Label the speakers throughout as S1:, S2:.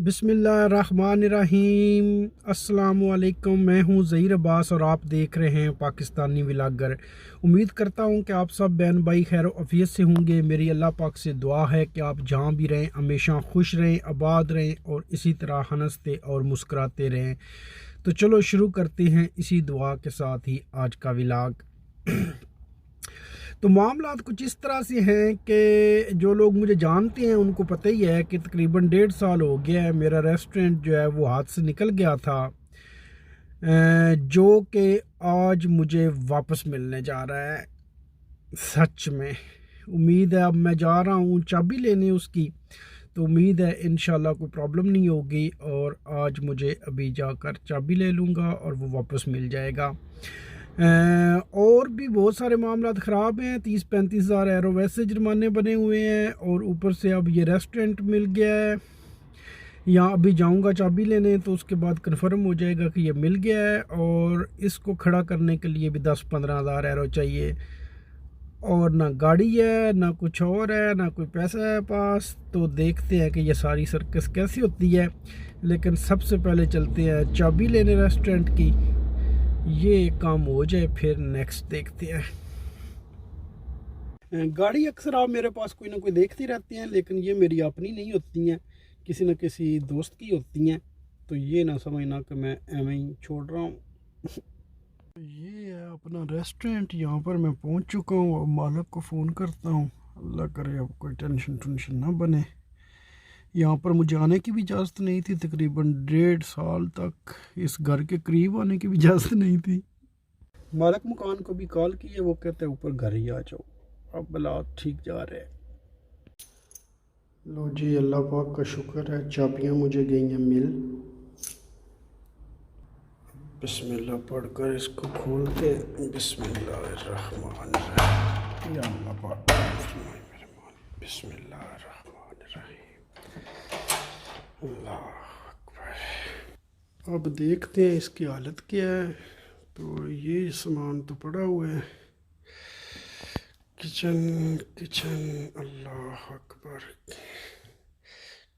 S1: बिस्मिल्लाहिर्रहमानिर्रहीम। अस्सलामुअलैकुम। मैं हूं ज़हीर अब्बास और आप देख रहे हैं पाकिस्तानी व्लॉगर। उम्मीद करता हूं कि आप सब बहन भाई खैर आफियत से होंगे। मेरी अल्लाह पाक से दुआ है कि आप जहां भी रहें हमेशा खुश रहें, आबाद रहें और इसी तरह हंसते और मुस्कुराते रहें। तो चलो शुरू करते हैं इसी दुआ के साथ ही आज का व्लॉग। तो मामला कुछ इस तरह से हैं कि जो लोग मुझे जानते हैं उनको पता ही है कि तकरीबन 1.5 साल हो गया है मेरा रेस्टोरेंट जो है वो हाथ से निकल गया था, जो कि आज मुझे वापस मिलने जा रहा है। सच में उम्मीद है, अब मैं जा रहा हूँ चाबी लेने उसकी, तो उम्मीद है इंशाल्लाह कोई प्रॉब्लम नहीं होगी और आज मुझे अभी जाकर चाबी ले लूँगा और वो वापस मिल जाएगा। और भी बहुत सारे मामला ख़राब हैं। 30-35 हज़ार यूरो वैसे जुर्माने बने हुए हैं और ऊपर से अब ये रेस्टोरेंट मिल गया है। यहाँ अभी जाऊँगा चाबी लेने तो उसके बाद कंफर्म हो जाएगा कि ये मिल गया है और इसको खड़ा करने के लिए भी 10-15 हज़ार यूरो चाहिए और ना गाड़ी है ना कुछ और है ना कोई पैसा है पास। तो देखते हैं कि ये सारी सर्कस कैसी होती है, लेकिन सबसे पहले चलते हैं चाबी लेने रेस्टोरेंट की। ये काम हो जाए फिर नेक्स्ट देखते हैं। गाड़ी अक्सर आप मेरे पास कोई ना कोई देखती रहती हैं, लेकिन ये मेरी अपनी नहीं होती हैं, किसी न किसी दोस्त की होती हैं। तो ये ना समझना कि मैं एवं ही छोड़ रहा हूँ। ये है अपना रेस्टोरेंट, यहाँ पर मैं पहुँच चुका हूँ। अब मालिक को फ़ोन करता हूँ, अल्लाह करे अब कोई टेंशन ना बने। यहाँ पर मुझे आने की भी इजाज़त नहीं थी, तकरीबन 1.5 साल तक इस घर के करीब आने की भी इजाज़त नहीं थी। मालिक मकान को भी कॉल की है, वो कहते हैं ऊपर घर ही आ जाओ। अब हालात ठीक जा रहे हैं। लो जी, अल्लाह पाक का शुक्र है, चाबियाँ मुझे गई हैं मिल। बिस्मिल्लाह पढ़कर इसको खोलते हैं। बिस्मिल्लाहिर्रहमानिर्रहीम। या अल्लाह पाक बिस्मिल्लाहिर्रहमानिर्रहीम। अल्लाह अकबर। अब देखते हैं इसकी हालत क्या है। तो ये सामान तो पड़ा हुआ है, किचन अल्लाह अकबर।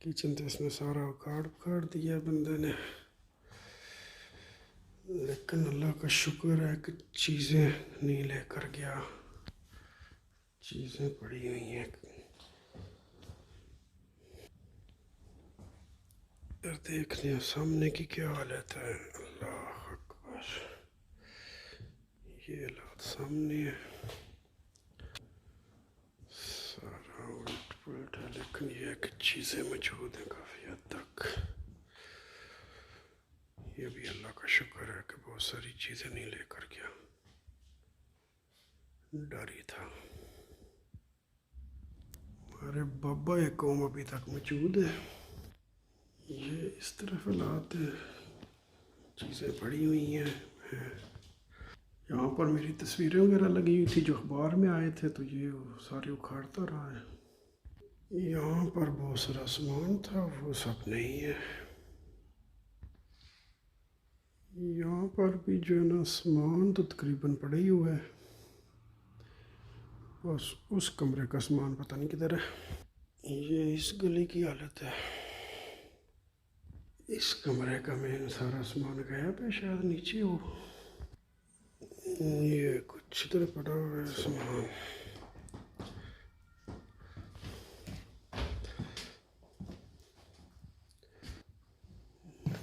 S1: किचन तो इसने सारा उखाड़ दिया बंदे ने, लेकिन अल्लाह का शुक्र है कि चीज़ें नहीं लेकर गया। चीज़ें पड़ी हुई हैं। इधर देख लिया सामने की क्या हालत है। अल्लाह अकबर। ये हालात सामने है, सारा उलट पुलट है, लेकिन ये है कि चीज़ें मौजूद हैं काफ़ी हद तक। ये भी अल्लाह का शुक्र है कि बहुत सारी चीज़ें नहीं लेकर गया, डर ही था। हमारे बाबा एक कौम अभी तक मौजूद है। ये इस तरफ हालात है, चीज़ें पड़ी हुई हैं। यहाँ पर मेरी तस्वीरें वगैरह लगी हुई थी जो अखबार में आए थे, तो ये सारे उखाड़ता रहा है। यहाँ पर बहुत सारा सामान था, वो सब नहीं है। यहाँ पर भी जो है ना सामान तो तकरीबन पड़ा ही हुआ है, बस उस कमरे का सामान पता नहीं किधर है। ये इस गली की हालत है। इस कमरे का मेन सारा सामान गया पे शायद नीचे हो। ये कुछ इधर पड़ा हुआ है सामान।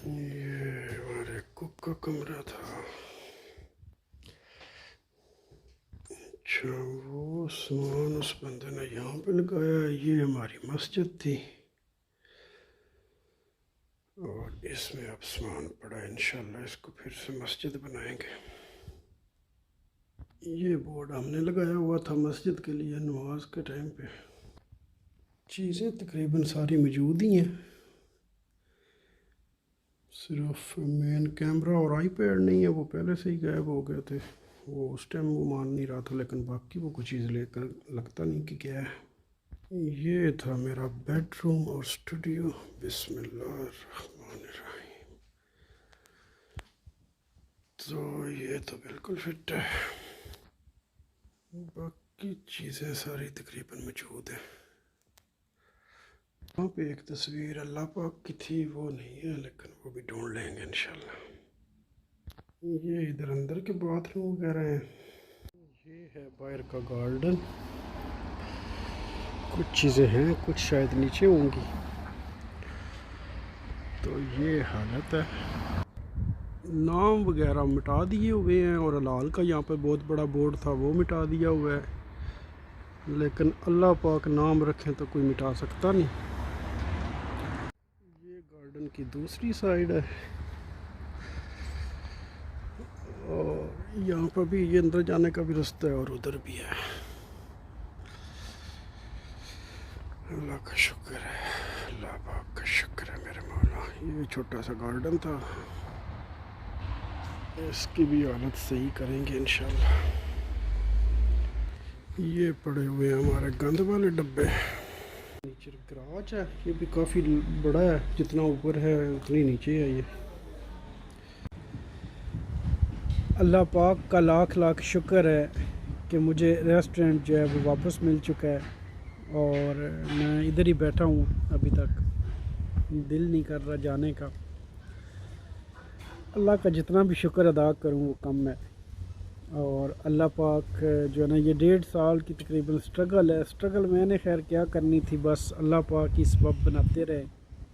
S1: ये हमारे कुक का कमरा था। अच्छा, वो सामान उस बंदे ने यहाँ पे लगाया। ये हमारी मस्जिद थी और इसमें अब सामान पड़ा। इंशाल्लाह इसको फिर से मस्जिद बनाएंगे। ये बोर्ड हमने लगाया हुआ था मस्जिद के लिए नमाज के टाइम पे। चीज़ें तकरीबन सारी मौजूद ही हैं, सिर्फ मेन कैमरा और आईपैड नहीं है, वो पहले से ही गायब हो गए थे। वो उस टाइम वो मान नहीं रहा था, लेकिन बाकी वो कुछ चीज़ लेकर लगता नहीं कि क्या है। ये था मेरा बेडरूम और स्टूडियो। बिस्मिल्लाहिर्रहमानिर्रहीम। तो ये तो बिल्कुल फिट है, बाकी चीज़ें सारी तकरीबन मौजूद है। यहाँ पे एक तस्वीर अल्लाह पाक की थी, वो नहीं है लेकिन वो भी ढूंढ लेंगे इंशाल्लाह। ये इधर अंदर के बाथरूम वगैरह हैं। ये है बाहर का गार्डन। कुछ चीज़ें हैं, कुछ शायद नीचे होंगी। तो ये हालत है। नाम वगैरह मिटा दिए हुए हैं और हलाल का यहाँ पे बहुत बड़ा बोर्ड था, वो मिटा दिया हुआ है। लेकिन अल्लाह पाक नाम रखें तो कोई मिटा सकता नहीं। ये गार्डन की दूसरी साइड है और यहाँ पर भी ये अंदर जाने का भी रास्ता है और उधर भी है। अल्लाह का शुक्र है, अल्लाह पाक का शुक्र है मेरे मौला। ये छोटा सा गार्डन था, इसकी भी हालत सही करेंगे इंशाल्लाह। ये पड़े हुए हैं हमारे गंद वाले डब्बे। नीचे गराज है, ये भी काफ़ी बड़ा है, जितना ऊपर है उतनी नीचे है ये। अल्लाह पाक का लाख लाख शुक्र है कि मुझे रेस्टोरेंट जो है वो वापस मिल चुका है और मैं इधर ही बैठा हूँ अभी तक, दिल नहीं कर रहा जाने का। अल्लाह का जितना भी शुक्र अदा करूँ वो कम है। और अल्लाह पाक जो है ना, ये 1.5 साल की तकरीबन स्ट्रगल है। स्ट्रगल मैंने खैर क्या करनी थी, बस अल्लाह पाक की सबब बनाते रहे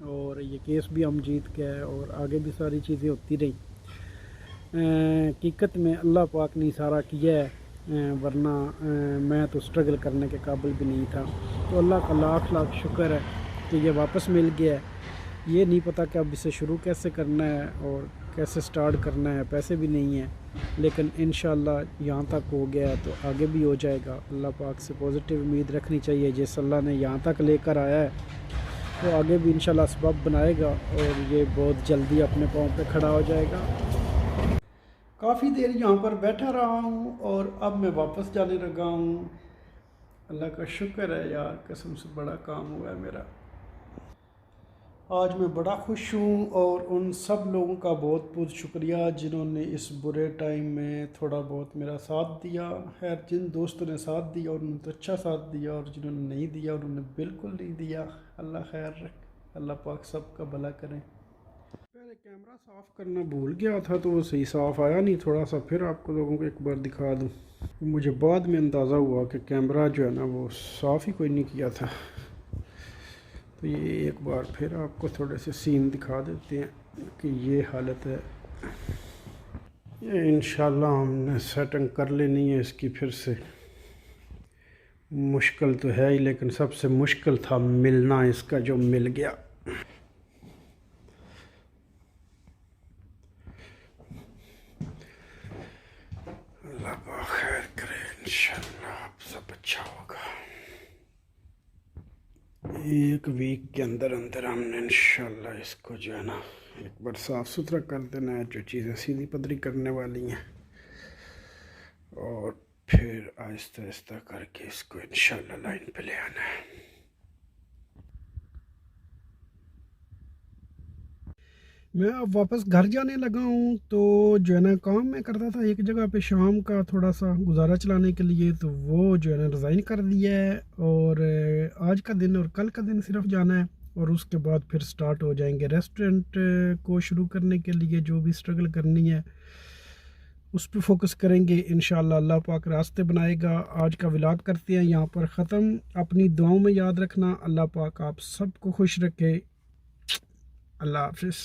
S1: और ये केस भी हम जीत गए और आगे भी सारी चीज़ें होती रही। हकीकत में अल्लाह पाक ने सारा किया है, वरना मैं तो स्ट्रगल करने के काबिल भी नहीं था। तो अल्लाह का लाख लाख शुक्र है कि ये वापस मिल गया है। ये नहीं पता कि अब इसे शुरू कैसे करना है और कैसे स्टार्ट करना है, पैसे भी नहीं है, लेकिन इंशाल्लाह यहाँ तक हो गया है तो आगे भी हो जाएगा। अल्लाह पाक से पॉजिटिव उम्मीद रखनी चाहिए। जिस अल्लाह ने यहाँ तक लेकर आया है तो आगे भी इंशाल्लाह सबब बनाएगा और ये बहुत जल्दी अपने पाँव पे खड़ा हो जाएगा। काफ़ी देर यहाँ पर बैठा रहा हूँ और अब मैं वापस जाने लगा हूँ। अल्लाह का शुक्र है यार, कसम से बड़ा काम हुआ है मेरा। आज मैं बड़ा खुश हूँ और उन सब लोगों का बहुत बहुत शुक्रिया जिन्होंने इस बुरे टाइम में थोड़ा बहुत मेरा साथ दिया। खैर, जिन दोस्तों ने साथ दिया उन्होंने तो अच्छा साथ दिया और जिन्होंने नहीं दिया उन्होंने बिल्कुल नहीं दिया। अल्लाह खैर रखे, अल्लाह पाक सबका भला करें। पहले कैमरा साफ़ करना भूल गया था तो वो सही साफ़ आया नहीं थोड़ा सा, फिर आपको लोगों को एक बार दिखा दूँ। मुझे बाद में अंदाज़ा हुआ कि कैमरा जो है ना वो साफ़ ही कोई नहीं किया था। तो ये एक बार फिर आपको थोड़े से सीन दिखा देते हैं कि ये हालत है। ये इंशाल्लाह हमने सेटिंग कर लेनी है इसकी फिर से। मुश्किल तो है ही, लेकिन सबसे मुश्किल था मिलना इसका, जो मिल गया। अल्लाह पाक खैर करे, इंशाल्लाह अब सब अच्छा होगा। एक वीक के अंदर अंदर हमने इंशाल्लाह इसको जो है ना एक बार साफ़ सुथरा कर देना है, जो चीज़ें सीधी पदरी करने वाली हैं, और फिर आहिस्ता आहिस्ता करके इसको इंशाल्लाह लाइन पे ले आना है। मैं अब वापस घर जाने लगा हूँ। तो जो है ना काम मैं करता था एक जगह पे शाम का थोड़ा सा गुजारा चलाने के लिए, तो वो जो है ना रिज़ाइन कर दिया है और आज का दिन और कल का दिन सिर्फ जाना है और उसके बाद फिर स्टार्ट हो जाएंगे रेस्टोरेंट को शुरू करने के लिए। जो भी स्ट्रगल करनी है उस पर फोकस करेंगे इंशाल्लाह, अल्लाह पाक रास्ते बनाएगा। आज का व्लॉग करते हैं यहाँ पर ख़त्म। अपनी दुआओं में याद रखना, अल्लाह पाक आप सबको खुश रखे। अल्लाह हाफिज़।